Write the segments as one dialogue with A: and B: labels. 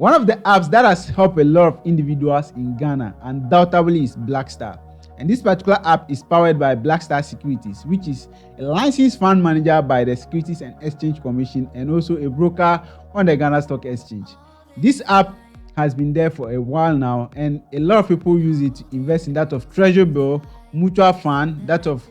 A: One of the apps that has helped a lot of individuals in Ghana undoubtedly is Blackstar. And this particular app is powered by Blackstar Securities, which is a licensed fund manager by the Securities and Exchange Commission and also a broker on the Ghana Stock Exchange. This app has been there for a while now, and a lot of people use it to invest in that of Treasury Bill, mutual fund, that of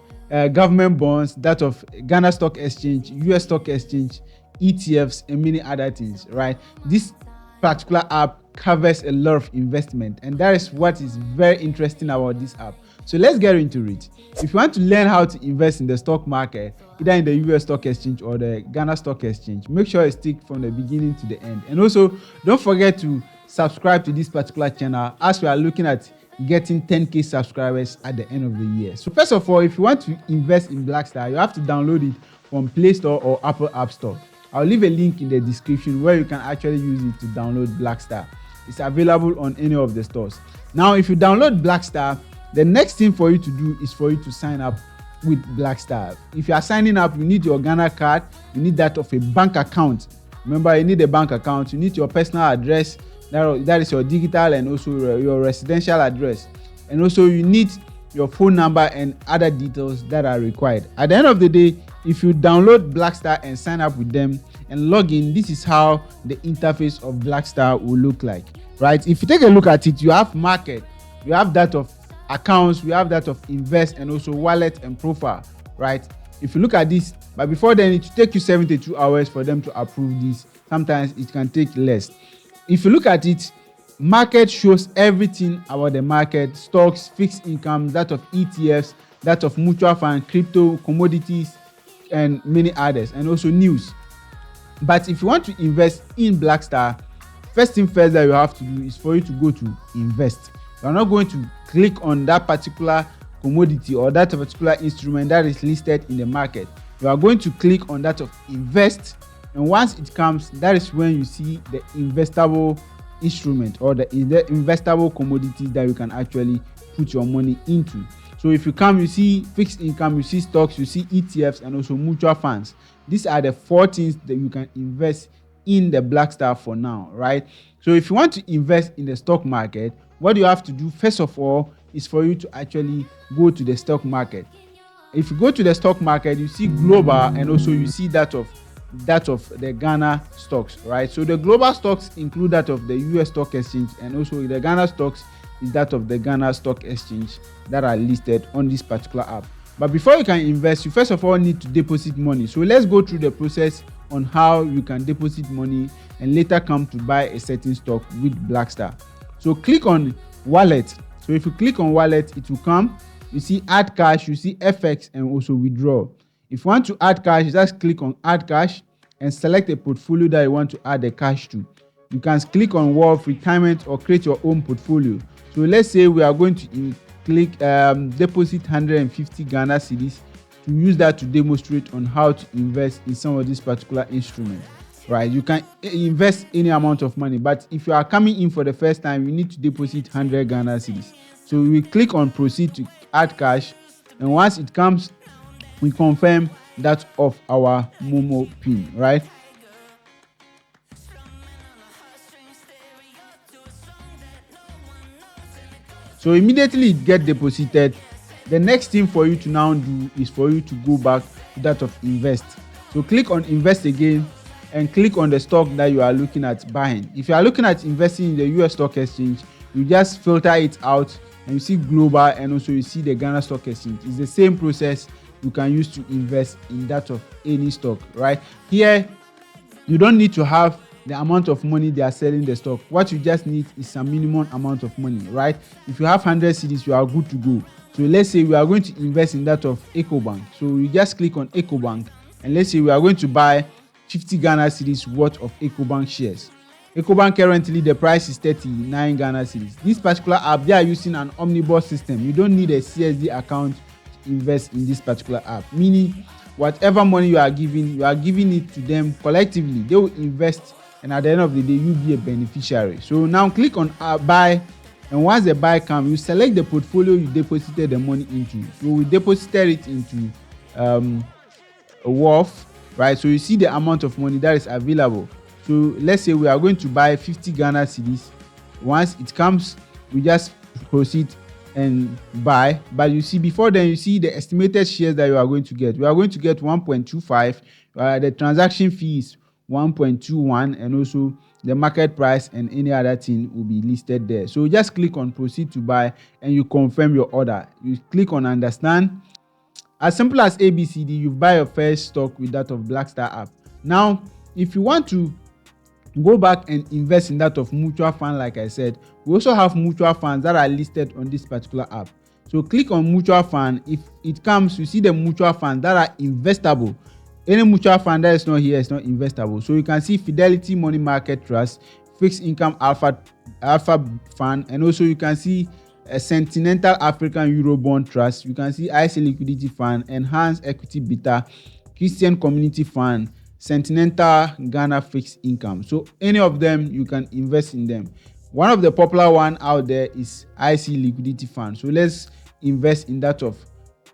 A: government bonds, that of Ghana Stock Exchange, US Stock Exchange, ETFs, and many other things, right? This particular app covers a lot of investment, and that is what is very interesting about this app. So let's get into it. If you want to learn how to invest in the stock market, either in the US Stock Exchange or the Ghana Stock Exchange, make sure you stick from the beginning to the end. And also, don't forget to subscribe to this particular channel as we are looking at getting 10K subscribers at the end of the year. So first of all, if you want to invest in Blackstar, you have to download it from Play Store or Apple App Store. I'll leave a link in the description where you can actually use it to download Blackstar. It's available on any of the stores. Now, if you download Blackstar, the next thing for you to do is for you to sign up with Blackstar. If you are signing up, you need your Ghana card, you need that of a bank account. Remember, you need a bank account, you need your personal address, that is your digital and also your residential address. And also you need your phone number and other details that are required. At the end of the day, if you download Blackstar and sign up with them and log in, this is how the interface of Blackstar will look like, right? If you take a look at it, you have market, you have that of accounts, we have that of invest, and also wallet and profile, right? If you look at this, but before then it will take you 72 hours for them to approve this. Sometimes it can take less. If you look at it, market shows everything about the market: stocks, fixed income, that of ETFs, that of mutual fund, crypto, commodities, and many others, and also news. But if you want to invest in Blackstar, first thing first that you have to do is for you to go to invest. You are not going to click on that particular commodity or that particular instrument that is listed in the market. You are going to click on that of invest, and once it comes, that is when you see the investable instrument or the investable commodities that you can actually put your money into. So if you come, you see fixed income, you see stocks, you see ETFs, and also mutual funds. These are the 4 things that you can invest in the Blackstar for now, right? So if you want to invest in the stock market, what you have to do first of all is for you to actually go to the stock market. If you go to the stock market, you see global, and also you see that of the Ghana stocks, right? So the global stocks include that of the US Stock Exchange, and also the Ghana stocks is that of the Ghana Stock Exchange that are listed on this particular app. But before you can invest, you first of all need to deposit money. So let's go through the process on how you can deposit money and later come to buy a certain stock with Blackstar. So click on wallet. So if you click on wallet, it will come. You see add cash, you see FX, and also withdraw. If you want to add cash, you just click on add cash and select a portfolio that you want to add the cash to. You can click on wealth, retirement, or create your own portfolio. So let's say we are going to click deposit 150 Ghana cedis to use that to demonstrate on how to invest in some of these particular instruments, right? You can invest any amount of money, but if you are coming in for the first time, you need to deposit 100 Ghana cedis. So we click on proceed to add cash, and once it comes, we confirm that of our Momo pin, right? So immediately it gets deposited. The next thing for you to now do is for you to go back to that of invest. So click on invest again and click on the stock that you are looking at buying. If you are looking at investing in the US Stock Exchange, you just filter it out and you see global, and also you see the Ghana Stock Exchange. It's the same process you can use to invest in that of any stock, right? Here, you don't need to have the amount of money they are selling the stock. What you just need is some minimum amount of money, right? If you have 100 cedis, you are good to go. So let's say we are going to invest in that of EcoBank. So you just click on EcoBank, and let's say we are going to buy 50 Ghana cedis worth of EcoBank shares. EcoBank currently the price is 39 Ghana cedis. This particular app, they are using an omnibus system. You don't need a CSD account to invest in this particular app, meaning whatever money you are giving it to them collectively. They will invest, and at the end of the day, you'll be a beneficiary. So now click on buy, and once the buy comes, you select the portfolio you deposited the money into. So we deposited it into a wealth, right? So you see the amount of money that is available. So let's say we are going to buy 50 Ghana cedis. Once it comes, we just proceed and buy. But you see, before then, you see the estimated shares that you are going to get. We are going to get 1.25. The transaction fee is 1.21, and also the market price and any other thing will be listed there. So just click on proceed to buy and you confirm your order. You click on understand. As simple as ABCD, you buy your first stock with that of Blackstar app. Now, if you want to go back and invest in that of mutual fund, like I said, we also have mutual funds that are listed on this particular app. So click on mutual fund. If it comes, you see the mutual funds that are investable. Any mutual fund that is not here is not investable. So you can see Fidelity Money Market Trust, Fixed Income Alpha Fund, and also you can see a Continental African Eurobond Trust. You can see IC Liquidity Fund, Enhanced Equity Beta, Christian Community Fund, Continental Ghana Fixed Income. So any of them, you can invest in them. One of the popular one out there is IC Liquidity Fund. So let's invest in that of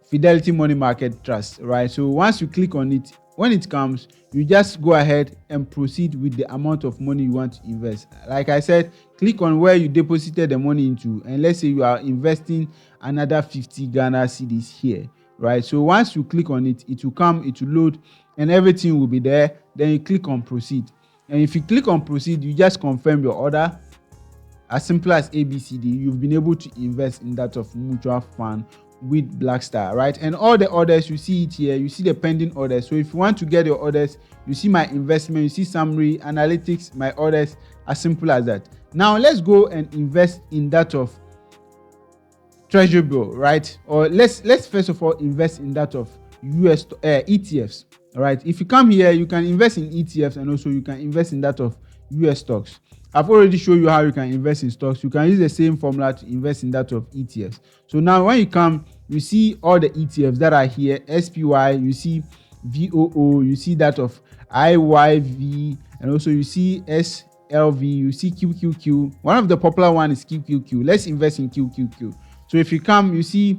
A: Fidelity Money Market Trust, right? So once you click on it, when it comes, you just go ahead and proceed with the amount of money you want to invest. Like I said, click on where you deposited the money into, and let's say you are investing another 50 Ghana cedis here, right? So once you click on it, it will come, it will load, and everything will be there. Then you click on proceed, and if you click on proceed, you just confirm your order. As simple as ABCD, you've been able to invest in that of mutual fund with Blackstar, right? And all the orders, you see it here, you see the pending orders. So if you want to get your orders, you see my investment, you see summary, analytics, my orders, as simple as that. Now let's go and invest in that of Treasury Bill, right? Or let's first of all invest in that of US ETFs, right? If you come here, you can invest in ETFs, and also you can invest in that of US stocks. I've already shown you how you can invest in stocks. You can use the same formula to invest in that of ETFs. So now when you come, you see all the ETFs that are here, SPY, you see VOO, you see that of IYV, and also you see SLV, you see QQQ. One of the popular one is QQQ. Let's invest in QQQ. So if you come, you see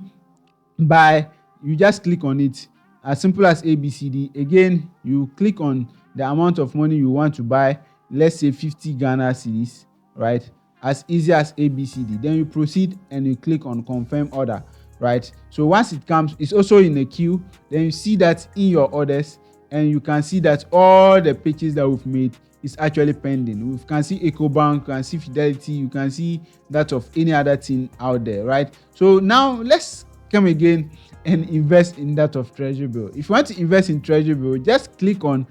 A: buy, you just click on it. As simple as ABCD. Again, you click on the amount of money you want to buy. Let's say 50 Ghana cedis, right? As easy as ABCD. Then you proceed and you click on confirm order, right? So once it comes, it's also in a queue. Then you see that in your orders, and you can see that all the pitches that we've made is actually pending. We can see EcoBank, you can see Fidelity, you can see that of any other thing out there, right? So now let's come again and invest in that of Treasury Bill. If you want to invest in Treasury Bill, just click on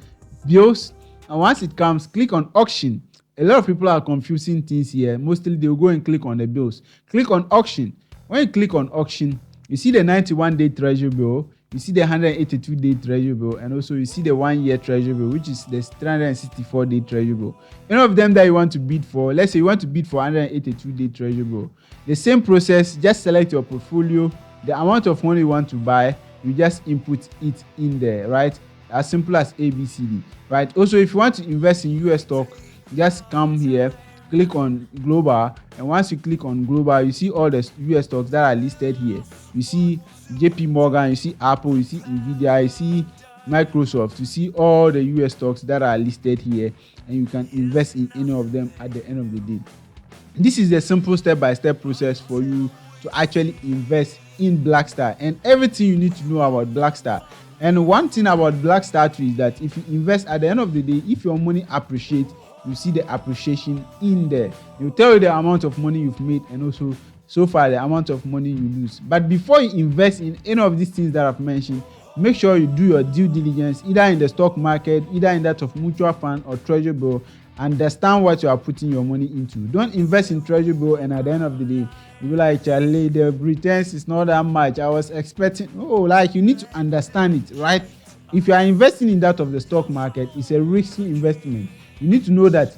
A: bills. And once it comes, click on auction. A lot of people are confusing things here. Mostly they will go and click on the bills. Click on auction. When you click on auction, you see the 91-day Treasury Bill, you see the 182-day Treasury Bill, and also you see the 1-year Treasury Bill, which is the 364-day Treasury Bill. Any of them that you want to bid for, let's say you want to bid for 182-day Treasury Bill. The same process, just select your portfolio, the amount of money you want to buy, you just input it in there, right? As simple as ABCD, right? Also, if you want to invest in US stock, just come here, click on global, and once you click on global, you see all the US stocks that are listed here. You see JP Morgan, you see Apple, you see Nvidia, you see Microsoft, you see all the US stocks that are listed here, and you can invest in any of them at the end of the day. This is the simple step-by-step process for you to actually invest in Blackstar, and everything you need to know about Blackstar. And one thing about Blackstar too is that if you invest, at the end of the day, if your money appreciates, you see the appreciation in there. It will tell you the amount of money you've made, and also so far the amount of money you lose. But before you invest in any of these things that I've mentioned, make sure you do your due diligence, either in the stock market, either in that of mutual fund or Treasury Bill. Understand what you are putting your money into. Don't invest in Treasury Bill and at the end of the day you be like, Charlie, the returns is not that much. I was expecting. Oh, like, you need to understand it, right? If you are investing in that of the stock market, it's a risky investment. You need to know that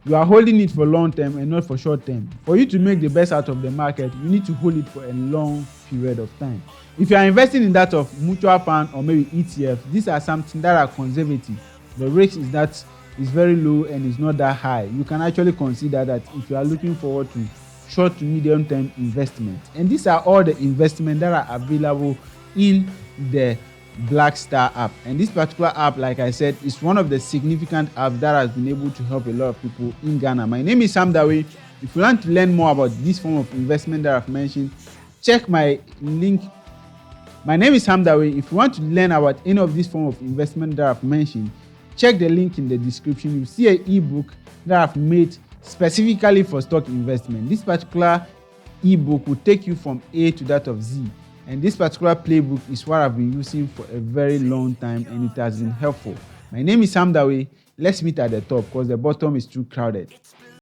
A: you are holding it for long term and not for short term. For you to make the best out of the market, you need to hold it for a long period of time. If you are investing in that of mutual fund or maybe ETF, these are something that are conservative. The risk is that it's very low and it's not that high. You can actually consider that if you are looking forward to short to medium term investment. And these are all the investments that are available in the Blackstar App. And this particular app, like I said, is one of the significant apps that has been able to help a lot of people in Ghana. My name is Hamdaway. If you want to learn more about this form of investment that I've mentioned, check my link. My name is Hamdaway. If you want to learn about any of this form of investment that I've mentioned, check the link in the description. You'll see an ebook that I've made specifically for stock investment. This particular ebook will take you from A to that of Z. And this particular playbook is what I've been using for a very long time, and it has been helpful. My name is Hamdaway. Let's meet at the top because the bottom is too crowded.